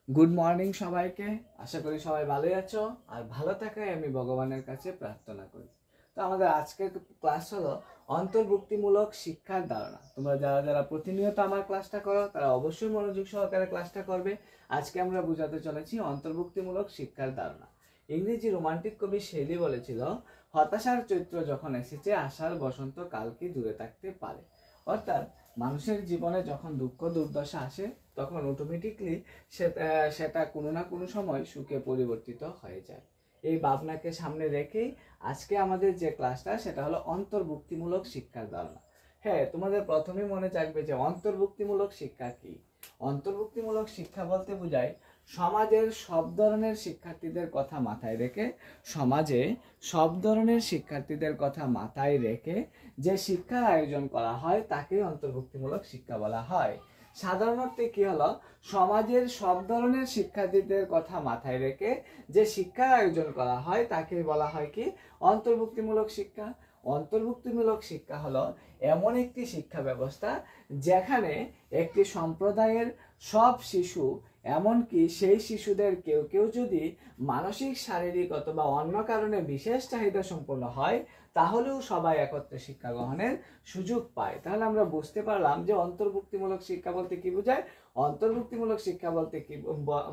Good morning সবাইকে। আশা করি সবাই ভালোই আছো আর ভালো থাকাই আমি ভগবানের কাছে প্রার্থনা করি। তো আমাদের আজকের ক্লাস হলো অন্তর্ভুক্তিমূলক শিক্ষার ধারণা। তোমরা যারা যারা প্রতিনিয়ত আমার ক্লাসটা করো তারা অবশ্যই মনোযোগ সহকারে ক্লাসটা করবে। আজকে আমরা বোঝাতে চলেছি অন্তর্ভুক্তিমূলক শিক্ষার ধারণা। ইংরেজি রোমান্টিক কবি শেলি বলেছিল, হতাশার চৈত্র যখন এসেছে আশার বসন্ত কাল কি দূরে থাকতে পারে। অর্থাৎ মানুষের জীবনে যখন দুঃখ দুর্দশা আসে তখন অটোমেটিকলি সেটা কোনো না কোনো সময় সুখে পরিবর্তিত হয়ে যায়। এই ভাবনাকে সামনে রেখেই আজকে আমাদের যে ক্লাসটা সেটা হলো অন্তর্ভুক্তিমূলক শিক্ষার ধারণা। হ্যাঁ, তোমাদের প্রথমেই মনে থাকবে যে অন্তর্ভুক্তিমূলক শিক্ষা কি। অন্তর্ভুক্তিমূলক শিক্ষা বলতে বোঝায় সমাজের সব ধরনের শিক্ষার্থীদের কথা মাথায় রেখে যে শিক্ষার আয়োজন করা হয় তাকে অন্তর্ভুক্তিমূলক শিক্ষা বলা হয়। সাধারণত কি হলো, সমাজের সব ধরনের শিক্ষার্থীদের কথা মাথায় রেখে যে শিক্ষার আয়োজন করা হয় তাকে বলা হয় কি অন্তর্ভুক্তিমূলক শিক্ষা। অন্তর্ভুক্তিমূলক শিক্ষা হলো এমন একটি শিক্ষা ব্যবস্থা যেখানে একটি সম্প্রদায়ের সব শিশু, এমনকি সেই শিশুদের কেউ কেউ যদি মানসিক, শারীরিক অথবা অন্য কারণে বিশেষ চাহিদা সম্পন্ন হয় তাহলেও সবাই একত্রে শিক্ষা গ্রহণের সুযোগ পায়। তাহলে আমরা বুঝতে পারলাম যে অন্তর্ভুক্তিমূলক শিক্ষা বলতে কি বোঝায়। অন্তর্ভুক্তিমূলক শিক্ষা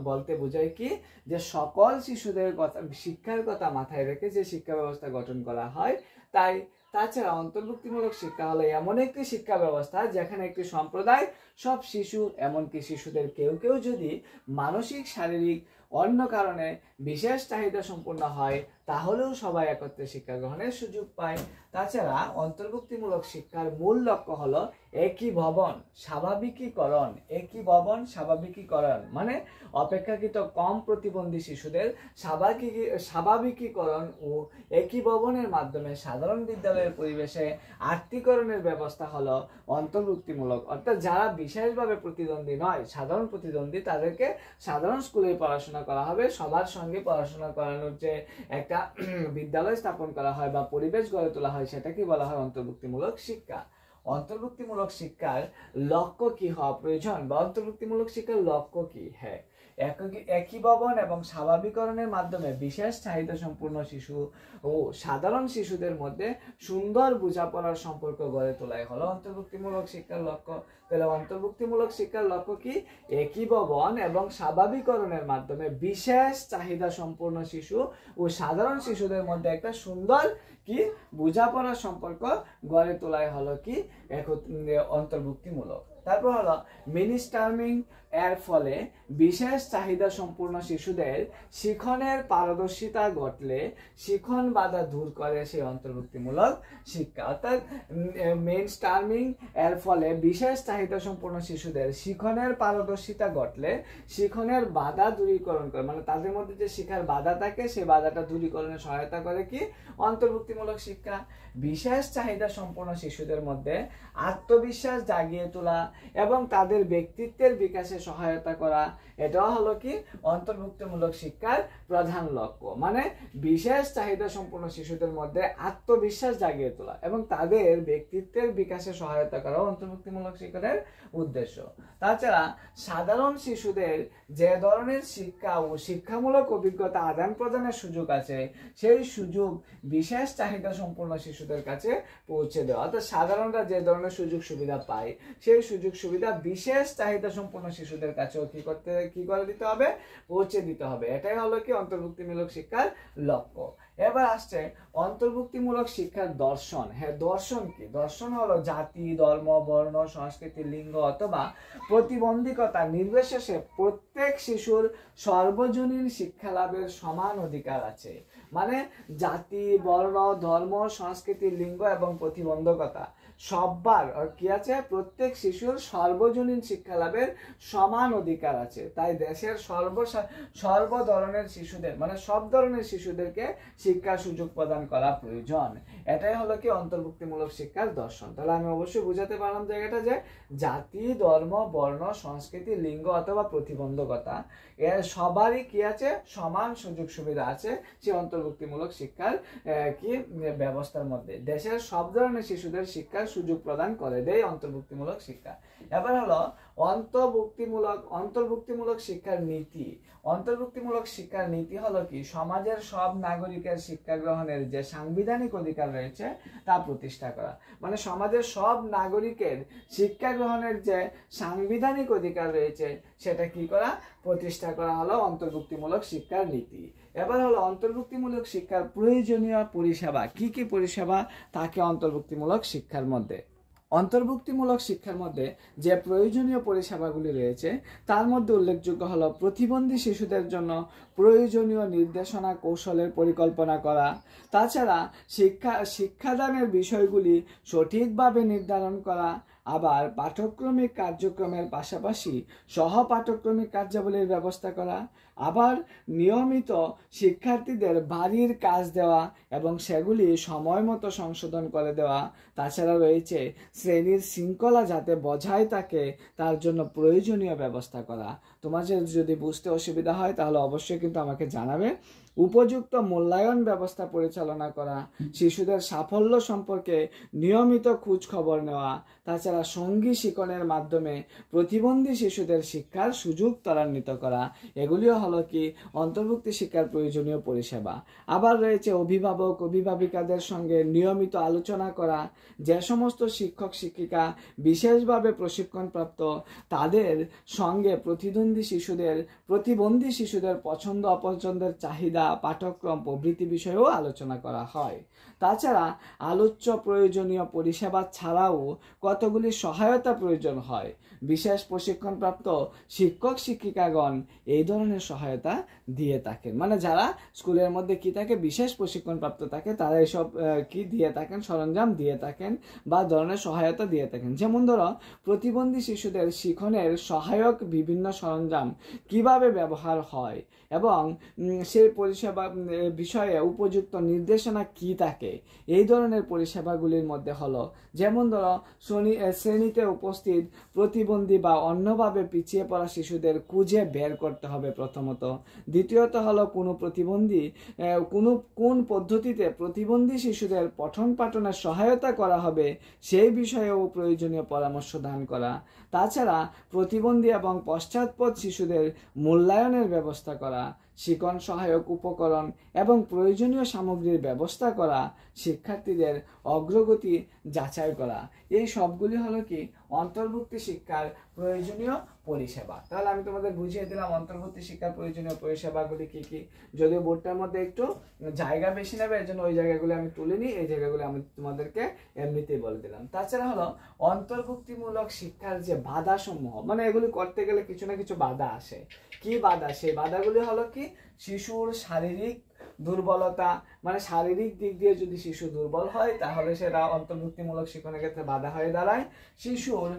বলতে বোঝায় কি যে সকল শিশুদের কথা, শিক্ষার কথা মাথায় রেখে যে শিক্ষা ব্যবস্থা গঠন করা হয়। তাছাড়া অন্তর্ভুক্তিমূলক শিক্ষা হলো এমন একটি শিক্ষা ব্যবস্থা যেখানে একটি সম্প্রদায় সব শিশু, এমনকি শিশুদের কেউ কেউ যদি মানসিক, শারীরিক অন্য কারণে বিশেষ চাহিদা সম্পন্ন হয় তাহলেও সবাই একত্রে শিক্ষা গ্রহণের সুযোগ পায়। তাছাড়া অন্তর্ভুক্তিমূলক শিক্ষার মূল লক্ষ্য হলো স্বাভাবিকীকরণ, মানে অপেক্ষাকৃত কম প্রতিবন্ধী শিশুদের স্বাভাবিকীকরণ ও একীভবনের মাধ্যমে সাধারণ বিদ্যালয়ের পরিবেশে আত্মীকরণের ব্যবস্থা হলো অন্তর্ভুক্তিমূলক। অর্থাৎ যারা বিশেষভাবে প্রতিদ্বন্দ্বী নয়, সাধারণ প্রতিদ্বন্দ্বী, তাদেরকে সাধারণ স্কুলে পড়াশোনা করা হবে। সবার সঙ্গে পড়াশোনা করানোর যে একটা বিদ্যালয় স্থাপন করা হয় বা পরিবেশ গড়ে তোলা হয় সেটাকে বলা হয় অন্তর্ভুক্তিমূলক শিক্ষা। অন্তর্ভুক্তিমূলক শিক্ষার লক্ষ্য কি হওয়া প্রয়োজন বা অন্তর্ভুক্তিমূলক শিক্ষার লক্ষ্য কি? হ্যাঁ, একীভবন এবং স্বাভাবিকরণের মাধ্যমে বিশেষ চাহিদা সম্পূর্ণ শিশু ও সাধারণ শিশুদের মধ্যে সুন্দর বোঝাপড়ার সম্পর্ক গড়ে তোলাই হলো অন্তর্ভুক্তিমূলক শিক্ষার লক্ষ্য। তাহলে অন্তর্ভুক্তিমূলক শিক্ষার লক্ষ্য কি? একীভবন এবং স্বাভাবিকরণের মাধ্যমে বিশেষ চাহিদা সম্পূর্ণ শিশু ও সাধারণ শিশুদের মধ্যে একটা সুন্দর কি বোঝাপড়ার সম্পর্ক গড়ে তোলাই হলো কি অন্তর্ভুক্তিমূলক। তারপর হলো মিনিস্টার্মিং এর ফলে বিশেষ চাহিদা সম্পূর্ণ শিশুদের শিখনের পারদর্শিতা ঘটলে শিখন বাধা দূর করে সেই অন্তর্ভুক্তিমূলক শিক্ষা। অর্থাৎ মেইনস্টার্মিং এর ফলে বিশেষ চাহিদা সম্পূর্ণ শিশুদের শিখনের পারদর্শিতা ঘটলে শিখনের বাধা দূরীকরণ করে, মানে তাদের মধ্যে যে শিক্ষার বাধা থাকে সেই বাধাটা দূরীকরণে সহায়তা করে কি অন্তর্ভুক্তিমূলক শিক্ষা। বিশেষ চাহিদা সম্পন্ন শিশুদের মধ্যে আত্মবিশ্বাস জাগিয়ে তোলা এবং তাদের ব্যক্তিত্বের বিকাশে সহায়তা করা, এটাও হলো কি অন্তর্ভুক্তিমূলক শিক্ষার প্রধান লক্ষ্য। মানে বিশেষ চাহিদা সম্পন্ন শিশুদের মধ্যে আত্মবিশ্বাস জাগিয়ে তোলা এবং তাদের ব্যক্তিত্বের বিকাশে সহায়তা করা অন্তর্ভুক্তিমূলক শিক্ষার উদ্দেশ্য। তাছাড়া সাধারণ শিশুদের যে ধরনের শিক্ষা ও শিক্ষামূলক অভিজ্ঞতা আদান প্রদানের সুযোগ আছে সেই সুযোগ বিশেষ চাহিদা সম্পন্ন শিশুদের কাছে পৌঁছে দেওয়া। অর্থাৎ সাধারণরা যে ধরনের সুযোগ সুবিধা পায় সেই সুযোগ সুবিধা বিশেষ চাহিদা সম্পন্ন শিশুদের কাছেও কি করে দিতে হবে? পৌঁছে দিতে হবে। এটাই হলো কি অন্তর্ভুক্তিমূলক শিক্ষার লক্ষ্য। এবার আসছে অন্তর্ভুক্তিমূলক শিক্ষার দর্শন। হ্যাঁ, দর্শন কি? দর্শন হলো জাতি, ধর্ম, বর্ণ, সংস্কৃতি, লিঙ্গ অথবা প্রতিবন্ধকতা নির্বিশেষে প্রত্যেক শিশুর সর্বজনীন শিক্ষা লাভের সমান অধিকার আছে। মানে জাতি, বর্ণ, ধর্ম, সংস্কৃতি, লিঙ্গ এবং প্রতিবন্ধকতা সববার কি আছে? প্রত্যেক শিশুর সর্বজনীন শিক্ষা লাভের সমান অধিকার আছে। তাই দেশের সর্ব ধরনের শিশুদের, মানে সব ধরনের শিশুদেরকে শিক্ষার সুযোগ প্রদান করা প্রয়োজন। এটাই হলো কি অন্তর্ভুক্তিমূলক শিক্ষার দর্শন। তাহলে আমি অবশ্যই বুঝাতে পারলাম জায়গাটা যে জাতি, ধর্ম, বর্ণ, সংস্কৃতি, লিঙ্গ অথবা প্রতিবন্ধকতা এর সবারই কি আছে? সমান সুযোগ সুবিধা আছে সেই অন্তর্ভুক্তিমূলক শিক্ষার কি ব্যবস্থার মধ্যে। দেশের সব ধরনের শিশুদের শিক্ষার সুযোগ প্রদান করে দেয় অন্তর্ভুক্তিমূলক শিক্ষা। এবার হলো অন্তর্ভুক্তিমূলক শিক্ষার নীতি। অন্তর্ভুক্তিমূলক শিক্ষার নীতি হলো কি, সমাজের সব নাগরিকের শিক্ষা গ্রহণের যে সাংবিধানিক অধিকার রয়েছে তা প্রতিষ্ঠা করা। মানে সমাজের সব নাগরিকের শিক্ষা গ্রহণের যে সাংবিধানিক অধিকার রয়েছে সেটা কি করা, প্রতিষ্ঠা করা হলো অন্তর্ভুক্তিমূলক শিক্ষার নীতি। এবার হলো অন্তর্ভুক্তিমূলক শিক্ষার প্রয়োজনীয় পরিষেবা। কি কি পরিষেবা থাকে অন্তর্ভুক্তিমূলক শিক্ষার মধ্যে? অন্তর্ভুক্তিমূলক শিক্ষার মধ্যে যে প্রয়োজনীয় পরিষেবাগুলি রয়েছে তার মধ্যে উল্লেখযোগ্য হলো প্রতিবন্ধী শিশুদের জন্য প্রয়োজনীয় নির্দেশনা কৌশলের পরিকল্পনা করা, তাছাড়া শিক্ষাদানের বিষয়গুলি সঠিকভাবে নির্ধারণ করা, আবার পাঠ্যক্রমিক কার্যক্রমের পাশাপাশি সহপাঠক্রমিক কার্যাবলীর ব্যবস্থা করা, আবার নিয়মিত শিক্ষার্থীদের বাড়ির কাজ দেওয়া এবং সেগুলি সময় মতো সংশোধন করে দেওয়া, তাছাড়া রয়েছে শ্রেণীর শৃঙ্খলা যাতে বজায় থাকে তার জন্য প্রয়োজনীয় ব্যবস্থা করা। তোমাদের যদি বুঝতে অসুবিধা হয় তাহলে অবশ্যই কিন্তু আমাকে জানাবে। উপযুক্ত মূল্যায়ন ব্যবস্থা পরিচালনা করা, শিশুদের সাফল্য সম্পর্কে নিয়মিত খোঁজ খবর নেওয়া, তাছাড়া সঙ্গী শিক্ষণের মাধ্যমে প্রতিবন্ধী শিশুদের শিক্ষার সুযোগ ত্বরান্বিত করা, এগুলিও হলো কি অন্তর্ভুক্তি শিক্ষার প্রয়োজনীয় পরিষেবা। আবার রয়েছে অভিভাবিকাদের সঙ্গে নিয়মিত আলোচনা করা, যে সমস্ত শিক্ষক শিক্ষিকা বিশেষভাবে প্রশিক্ষণপ্রাপ্ত তাদের সঙ্গে প্রতিবন্ধী শিশুদের পছন্দ অপছন্দের চাহিদা, পাঠ্যক্রম প্রভৃতি বিষয়েও আলোচনা করা হয়। তাছাড়া আলোচ্য প্রয়োজনীয় পরিষেবা ছাড়াও কতগুলি সহায়তা প্রয়োজন হয়। বিশেষ প্রশিক্ষণপ্রাপ্ত শিক্ষক শিক্ষিকাগণ এই ধরনের সহায়তা দিয়ে থাকেন। মানে যারা স্কুলের মধ্যে কি থাকে, বিশেষ প্রশিক্ষণপ্রাপ্ত থাকে, তারা এইসব কি দিয়ে থাকেন, সরঞ্জাম দিয়ে থাকেন বা ধরনের সহায়তা দিয়ে থাকেন। যেমন ধরো প্রতিবন্ধী শিশুদের শিক্ষণের সহায়ক বিভিন্ন সরঞ্জাম কিভাবে ব্যবহার হয় এবং সেই পরিষেবা বিষয়ে উপযুক্ত নির্দেশনা কি থাকে, এই ধরনের পরিষেবাগুলির মধ্যে হলো যেমন ধরো শ্রেণীতে উপস্থিত প্রতিবন্ধী বা অন্যভাবে পিছিয়ে পড়া শিশুদের খুঁজে বের করতে হবে প্রথমত। দ্বিতীয়ত হলো কোন পদ্ধতিতে প্রতিবন্ধী শিশুদের পঠন পাঠনে সহায়তা করা হবে সেই বিষয়েও প্রয়োজনীয় পরামর্শ দান করা। তাছাড়া প্রতিবন্ধী এবং পশ্চাৎপদ শিশুদের মূল্যায়নের ব্যবস্থা করা, শিক্ষণ সহায়ক উপকরণ এবং প্রয়োজনীয় সামগ্রীর ব্যবস্থা করা, শিক্ষার্থীদের অগ্রগতি যাচাই করা, এই সবগুলি হলো কি অন্তর্ভুক্তি শিক্ষার প্রয়োজনীয় পরিষেবা। তাহলে আমি তোমাদের বুঝিয়ে দিলাম অন্তর্ভুক্তি শিক্ষার প্রয়োজনীয় পরিষেবাগুলি কি কি। যদিও বোর্ডটার মধ্যে একটু জায়গা বেশি নেবে, এর জন্য ওই জায়গাগুলো আমি তুলে নিই, এই জায়গাগুলো আমি তোমাদেরকে এমনিতেই বলে দিলাম। তাছাড়া হলো অন্তর্ভুক্তিমূলক শিক্ষার যে বাধা সমূহ, মানে এগুলি করতে গেলে কিছু না কিছু বাধা আসে। কি বাধা? সেই বাধাগুলি হলো কি শিশুর শারীরিক দুর্বলতা, মানে শারীরিক দিক দিয়ে যদি শিশু দুর্বল হয় তাহলে সেটা অন্তর্ভুক্তিমূলক শিক্ষণের ক্ষেত্রে বাধা হয়ে দাঁড়ায়। শিশুর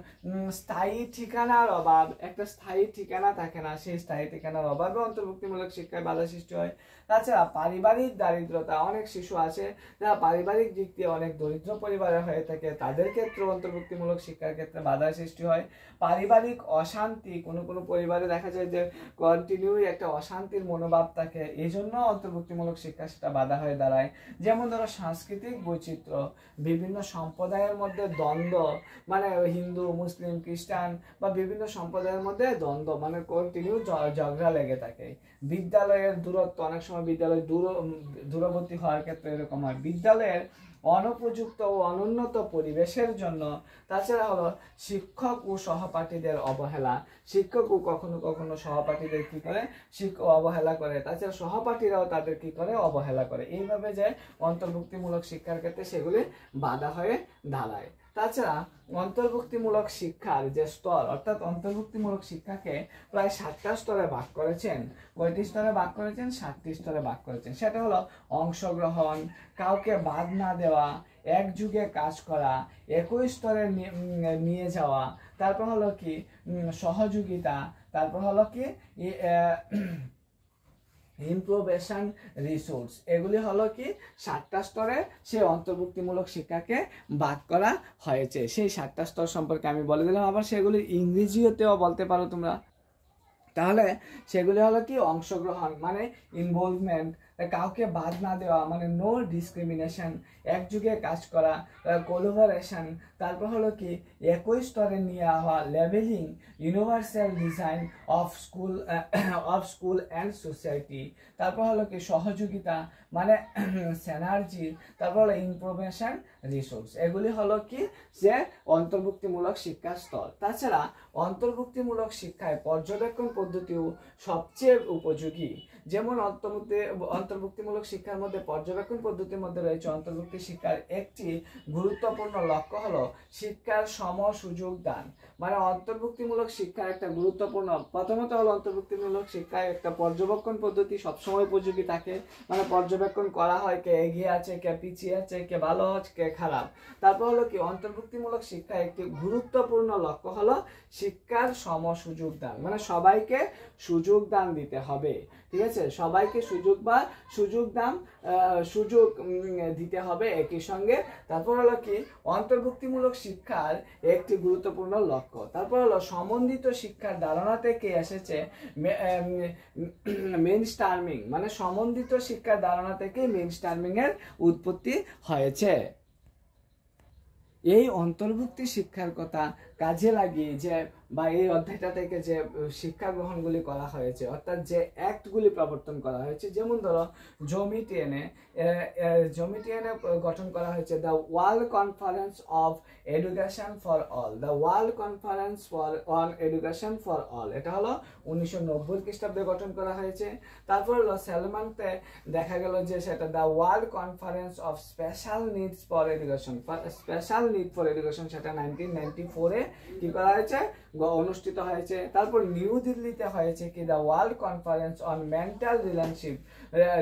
স্থায়ী ঠিকানার অভাব, একটা স্থায়ী ঠিকানা থাকে না, সেই স্থায়ী ঠিকানার অভাবে অন্তর্ভুক্তিমূলক শিক্ষায় বাধা সৃষ্টি হয়। তাছাড়া পারিবারিক দারিদ্রতা, অনেক শিশু আছে যারা পারিবারিক দিক দিয়ে অনেক দরিদ্র পরিবারে হয়ে থাকে, তাদের ক্ষেত্রে অন্তর্ভুক্তিমূলক শিক্ষার ক্ষেত্রে বাধা সৃষ্টি হয়। পারিবারিক অশান্তি, কোনো কোনো পরিবারে দেখা যায় যে কন্টিনিউ একটা অশান্তির মনোভাব থাকে, এই জন্য অন্তর্ভুক্তিমূলক শিক্ষা সেটা বাধা হয়ে দাঁড়ায়। যেমন ধরো সাংস্কৃতিক বৈচিত্র্য, বিভিন্ন সম্প্রদায়ের মধ্যে দ্বন্দ্ব, মানে হিন্দু মুসলিম খ্রিস্টান বা বিভিন্ন সম্প্রদায়ের মধ্যে দ্বন্দ্ব, মানে কন্টিনিউ ঝগড়া লেগে থাকে। বিদ্যালয়ের দূরত্ব, অনেক সময় বিদ্যালয় দূরবর্তী হওয়ার ক্ষেত্রে এরকম হয়। বিদ্যালয়ের অনুপযুক্ত ও অনুন্নত পরিবেশের জন্য। তাছাড়া হলো শিক্ষক ও সহপাঠীদের অবহেলা, শিক্ষক ও কখনো কখনো সহপাঠীদের কি করে অবহেলা করে, তাছাড়া সহপাঠীরাও তাদের কি করে অবহেলা করে। এইভাবে যে অন্তর্ভুক্তিমূলক শিক্ষার ক্ষেত্রে সেগুলি বাধা হয়ে দাঁড়ায়। তাছাড়া অন্তর্ভুক্তিমূলক শিক্ষার যে স্তর, অর্থাৎ অন্তর্ভুক্তিমূলক শিক্ষাকে প্রায় 7টা স্তরে ভাগ করেছেন। কয়টি স্তরে ভাগ করেছেন? 7টি স্তরে ভাগ করেছেন। সেটা হলো অংশগ্রহণ, কাউকে বাদ না দেওয়া, একযুগে কাজ করা, একই স্তরে নিয়ে যাওয়া, তারপর হলো কি সহযোগিতা, তারপর হলো কি ইমপ্রোভেশন রিসোর্স। এগুলি হলো কি 7টা স্তরে সেই অন্তর্ভুক্তিমূলক শিক্ষাকে ভাগ করা হয়েছে। সেই 7টা স্তর সম্পর্কে আমি বলে দিলাম, আবার সেগুলি ইংরেজিতেও বলতে পারো তোমরা। তাহলে সেগুলি হলো কি অংশগ্রহণ মানে ইনভলভমেন্ট, কাউকে বাদ না দেওয়া মানে নো ডিসক্রিমিনেশন, একযুগে কাজ করা, কোলাবোরেশন, তারপর হলো কি একই স্তরে নিয়ে আসা, levelling, universal design of school and society, তারপর হলো কি সহযোগিতা মানে সিনার্জি, তারপর হলো ইনফরমেশন রিসোর্স। এগুলি হলো কি যে অন্তর্ভুক্তিমূলক শিক্ষার স্তর। তাছাড়া অন্তর্ভুক্তিমূলক শিক্ষায় পর্যবেক্ষণ পদ্ধতিও সবচেয়ে উপযোগী। যেমন অন্তর্ভুক্তিমূলক শিক্ষার মধ্যে পর্যবেক্ষণ পদ্ধতির মধ্যে রয়েছে অন্তর্ভুক্তি শিক্ষার একটি গুরুত্বপূর্ণ লক্ষ্য হলো শিক্ষার সম সুযোগ দান। মানে অন্তর্ভুক্তিমূলক শিক্ষার একটা গুরুত্বপূর্ণ প্রথমত হলো অন্তর্ভুক্তিমূলক শিক্ষায় একটা পর্যবেক্ষণ পদ্ধতি সবসময় উপযোগী থাকে, মানে পর্যবেক্ষণ করা হয় কে এগিয়ে আছে, কে পিছিয়ে আছে, কে ভালো আছে, কে খারাপ। তারপর হলো কি অন্তর্ভুক্তিমূলক শিক্ষার একটি গুরুত্বপূর্ণ লক্ষ্য হলো শিক্ষার সম সুযোগ দান, মানে সবাইকে সুযোগ দান দিতে হবে, ঠিক আছে, সবাইকে সুযোগ দিতে হবে একই সঙ্গে। তারপর হলো কি অন্তর্ভুক্তিমূলক শিক্ষার একটি গুরুত্বপূর্ণ লক্ষ্য। তারপর হলো সমন্বিত শিক্ষার ধারণা থেকে এসেছে মেইনস্ট্রিমিং, মানে সমন্বিত শিক্ষার ধারণা থেকে মেইনস্ট্রিমিং এর উৎপত্তি হয়েছে। এই অন্তর্ভুক্তি শিক্ষার কথা কাজে লাগিয়ে যে বা এই অধ্যায়টা থেকে যে শিক্ষা গ্রহণগুলি করা হয়েছে, অর্থাৎ যে অ্যাক্টগুলি প্রবর্তন করা হয়েছে, যেমন ধরো জমিটিএনএ গঠন করা হয়েছে the world conference of education for all, the world conference on education for all, এটা হলো 1990 খ্রিস্টাব্দে গঠন করা হয়েছে। তারপর হলো সেলমানতে দেখা গেল যে সেটা the world conference of special needs for education, special need for education, সেটা 1994-এ কি করা হয়েছে, অনুষ্ঠিত হয়েছে। তারপর নিউ দিল্লিতে হয়েছে কি the world conference on mental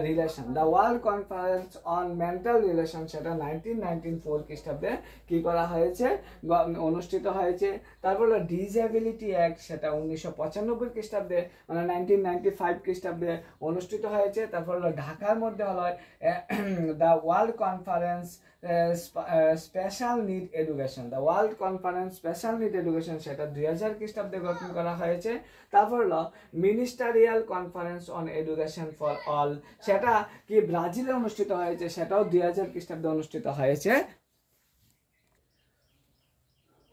relation, the world conference on mental relation, সেটা 1994 খ্রিস্টাব্দে কি করা হয়েছে, অনুষ্ঠিত হয়েছে। তারপর হলো ডিসএবিলিটি অ্যাক্ট, সেটা 1995 খ্রিস্টাব্দে মানে 1995 খ্রিস্টাব্দে অনুষ্ঠিত হয়েছে। তারপর হলো ঢাকার মধ্যে হলো the world conference special need education, the world conference special need education, সেটা 2000 খ্রিস্টাব্দে গঠন করা হয়েছে। তারপর হলো ministerial conference on education for all, সেটা কি ব্রাজিলে অনুষ্ঠিত হয়েছে, সেটাও 2000 খ্রিস্টাব্দে অনুষ্ঠিত হয়েছে।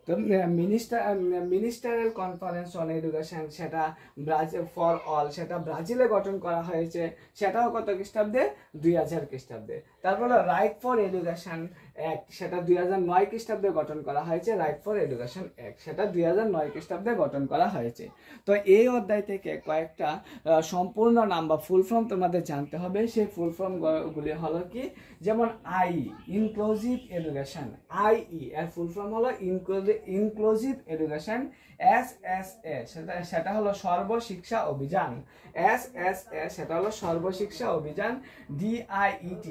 তো মিনিস্টারিয়াল কনফারেন্স অন এডুকেশন সেটা ব্রাজিল ফর অল, সেটা ব্রাজিলে গঠন করা হয়েছে, সেটাও কত খ্রিস্টাব্দে, 2000 খ্রিস্টাব্দে। তারপর রাইট ফর এডুকেশন অ্যাক্ট, সেটা 2009 খ্রিস্টাব্দে গঠন করা হয়েছে, রাইট ফর এডুকেশন অ্যাক্ট, সেটা 2009 খ্রিস্টাব্দে গঠন করা হয়েছে। তো এই অধ্যায় থেকে কয়েকটা সম্পূর্ণ নাম বা ফুল ফর্ম তোমাদের জানতে হবে। সেই ফুল ফর্ম গুলি হলো কি, যেমন আই ইনক্লুসিভ এডুকেশন, আইই এর ফুল ফর্ম হলো ইনক্লুসিভ এডুকেশন। SSA সেটা হলো সর্বশিক্ষা অভিযান, SSA সেটা হলো Sarva Shiksha Abhiyan. DIET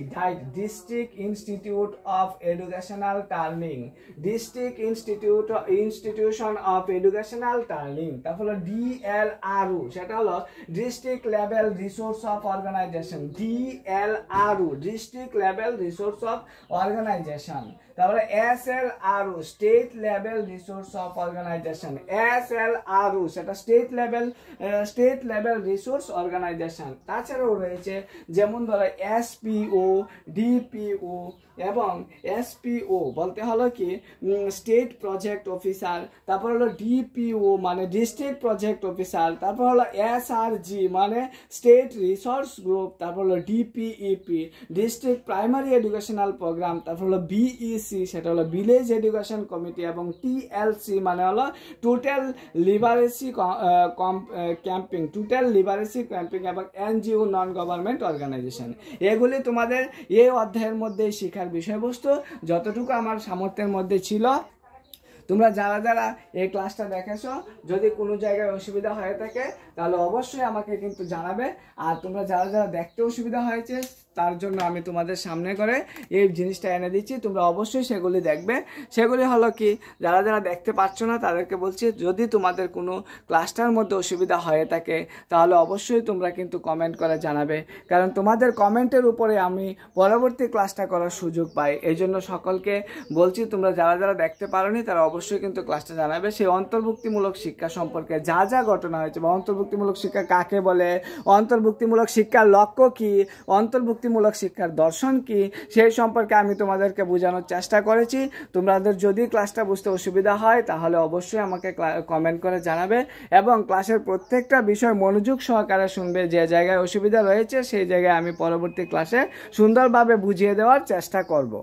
district institute of educational training, district institution of educational training. তারপর হলো DLRU সেটা হলো district level resource of organisation, DLRU district level resource of organisation. তারপরে SLRU state level resource of organisation, SLRU সেটা state level resource organisation. তাছাড়াও রয়েছে যেমন ধরো SPO, DPO এবং SPO বলতে হলো কি স্টেট প্রজেক্ট অফিসার, তারপর হলো DPO মানে ডিস্ট্রিক্ট প্রজেক্ট অফিসার, তারপর হলো SRG মানে স্টেট রিসোর্স গ্রুপ, তারপর হলো DPEP district primary educational programme, তারপর হলো BEC সেটা হলো ভিলেজ এডুকেশন কমিটি, এবং TLC মানে হলো টোটাল লিবারেসি ক্যাম্পিং, এবং NGO নন গভর্নমেন্ট অর্গানাইজেশন। এগুলি তোমাদের এই অধ্যায়ের মধ্যে শিক্ষার বিষয়বস্তু, যতটুকু আমার সামর্থ্যের মধ্যে ছিল। তোমরা যারা যারা এই ক্লাসটা দেখেছো, যদি কোনো জায়গায় অসুবিধা হয়ে থাকে তাহলে অবশ্যই আমাকে কিন্তু জানাবে। আর তোমরা যারা যারা দেখতে অসুবিধা হয়েছে তার জন্য আমি তোমাদের সামনে করে এই জিনিসটা এনে দিচ্ছি, তোমরা অবশ্যই সেগুলি দেখবে। সেগুলি হলো কি, যারা যারা দেখতে পাচ্ছ না তাদেরকে বলছি, যদি তোমাদের কোনো ক্লাসটার মধ্যে অসুবিধা হয়ে থাকে তাহলে অবশ্যই তোমরা কিন্তু কমেন্ট করে জানাবে, কারণ তোমাদের কমেন্টের উপরে আমি পরবর্তী ক্লাসটা করার সুযোগ পাই। এই জন্য সকলকে বলছি, তোমরা যারা যারা দেখতে পারোনি তারা অবশ্যই কিন্তু ক্লাসটা জানাবে। সেই অন্তর্ভুক্তিমূলক শিক্ষা সম্পর্কে যা যা ঘটনা হয়েছে, বা অন্তর্ভুক্তিমূলক শিক্ষা কাকে বলে, অন্তর্ভুক্তিমূলক শিক্ষার লক্ষ্য কি, অন্তর্ভুক্তিমূলক শিক্ষার দর্শন কি, সেই সম্পর্কে আমি তোমাদেরকে বোঝানোর চেষ্টা করেছি। তোমাদের যদি ক্লাসটা বুঝতে অসুবিধা হয় তাহলে অবশ্যই আমাকে কমেন্ট করে জানাবে, এবং ক্লাসের প্রত্যেকটা বিষয় মনোযোগ সহকারে শুনবে। যে জায়গায় অসুবিধা রয়েছে সেই জায়গায় আমি পরবর্তী ক্লাসে সুন্দরভাবে বুঝিয়ে দেওয়ার চেষ্টা করব।